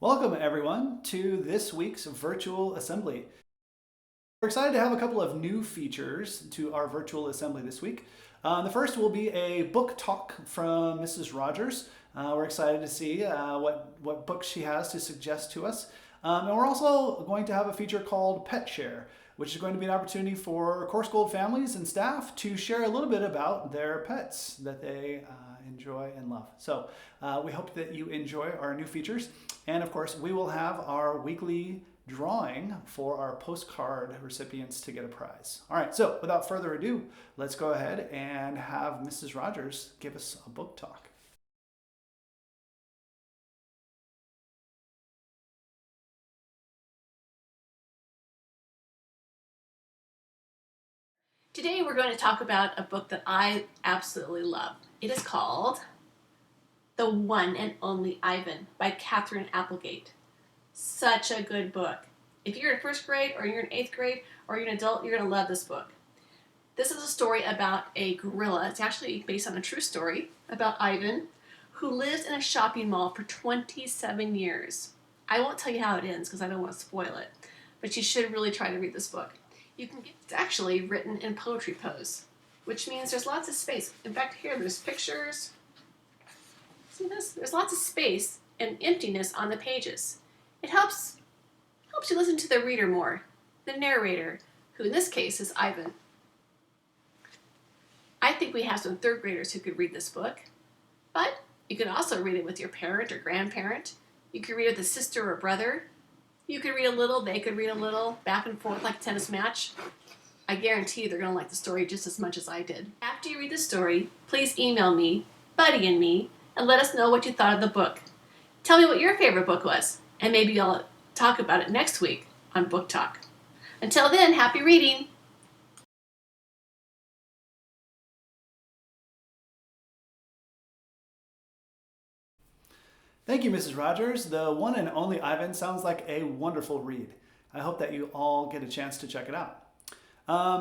Welcome everyone to this week's virtual assembly. We're excited to have a couple of new features to our virtual assembly this week. The first will be a book talk from Mrs. Rogers. We're excited to see what books she has to suggest to us. And we're also going to have a feature called Pet Share, which is going to be an opportunity for Course Gold families and staff to share a little bit about their pets that they enjoy and love. So we hope that you enjoy our new features. And of course, we will have our weekly drawing for our postcard recipients to get a prize. All right, so without further ado, let's go ahead and have Mrs. Rogers give us a book talk. Today we're going to talk about a book that I absolutely love. It is called The One and Only Ivan by Katherine Applegate. Such a good book. If you're in first grade or you're in 8th grade or you're an adult, you're going to love this book. This is a story about a gorilla. It's actually based on a true story about Ivan, who lives in a shopping mall for 27 years. I won't tell you how it ends because I don't want to spoil it, but you should really try to read this book. It's actually written in poetry pose, which means there's lots of space. In fact, here there's pictures. See this? There's lots of space and emptiness on the pages. It helps you listen to the reader more, the narrator, who in this case is Ivan. I think we have some 3rd graders who could read this book, but you can also read it with your parent or grandparent. You could read it with a sister or brother. You could read a little, they could read a little, back and forth like a tennis match. I guarantee you they're going to like the story just as much as I did. After you read the story, please email me, Buddy and me, and let us know what you thought of the book. Tell me what your favorite book was, and maybe I'll talk about it next week on Book Talk. Until then, happy reading! Thank you, Mrs. Rogers. The One and Only Ivan sounds like a wonderful read. I hope that you all get a chance to check it out.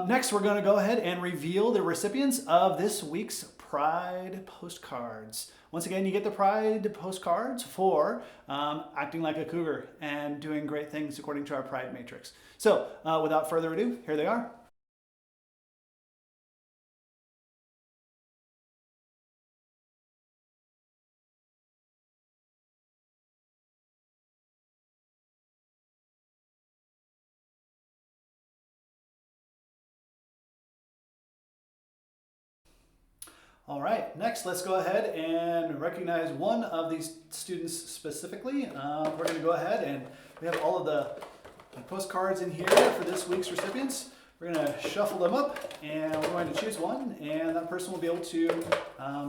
Next, we're going to go ahead and reveal the recipients of this week's Pride postcards. Once again, you get the Pride postcards for acting like a cougar and doing great things according to our Pride Matrix. So, without further ado, here they are. All right, next let's go ahead and recognize one of these students specifically. We're going to go ahead and we have all of the postcards in here for this week's recipients. We're going to shuffle them up and we're going to choose one, and that person will be able to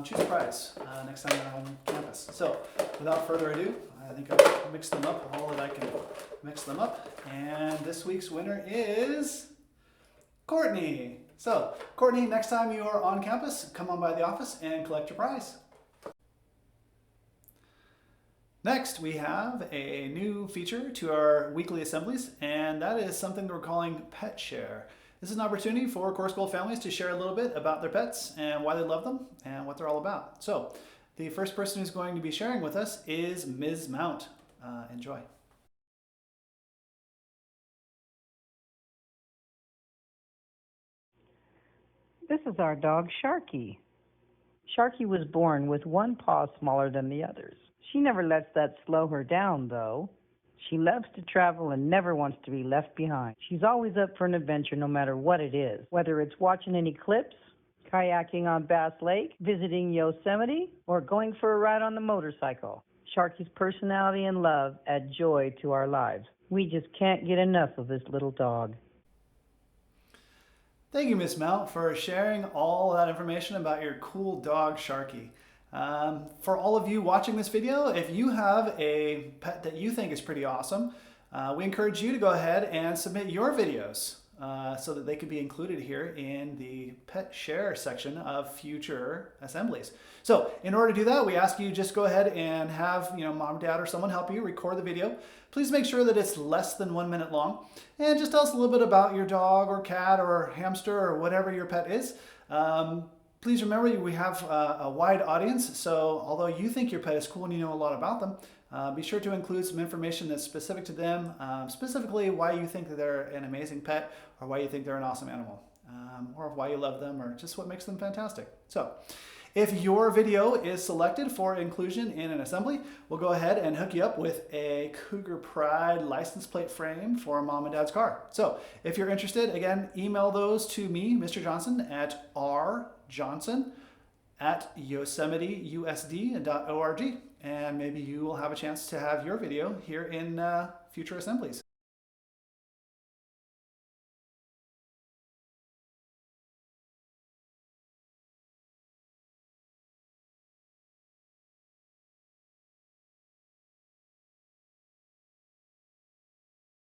choose a prize next time they're on campus. So without further ado, I think I've mixed them up all that I can mix them up, and this week's winner is Courtney. So, Courtney, next time you are on campus, come on by the office and collect your prize. Next, we have a new feature to our weekly assemblies, and that is something that we're calling Pet Share. This is an opportunity for Course Gold families to share a little bit about their pets and why they love them and what they're all about. So, the first person who's going to be sharing with us is Ms. Mount. Enjoy. This is our dog, Sharky. Sharky was born with one paw smaller than the others. She never lets that slow her down, though. She loves to travel and never wants to be left behind. She's always up for an adventure no matter what it is, whether it's watching an eclipse, kayaking on Bass Lake, visiting Yosemite, or going for a ride on the motorcycle. Sharky's personality and love add joy to our lives. We just can't get enough of this little dog. Thank you, Miss Mount, for sharing all that information about your cool dog, Sharky. For all of you watching this video, if you have a pet that you think is pretty awesome, we encourage you to go ahead and submit your videos so that they could be included here in the Pet Share section of future assemblies. So in order to do that, we ask you just go ahead and have mom, dad, or someone help you record the video. Please make sure that it's less than 1 minute long, and just tell us a little bit about your dog or cat or hamster or whatever your pet is. Please remember we have a wide audience, so although you think your pet is cool and you know a lot about them, Be sure to include some information that's specific to them, specifically why you think that they're an amazing pet, or why you think they're an awesome animal, or why you love them, or just what makes them fantastic. So if your video is selected for inclusion in an assembly, we'll go ahead and hook you up with a Cougar Pride license plate frame for mom and dad's car. So if you're interested, again, email those to me, Mr. Johnson, at rjohnson@yosemiteusd.org, and maybe you will have a chance to have your video here in future assemblies.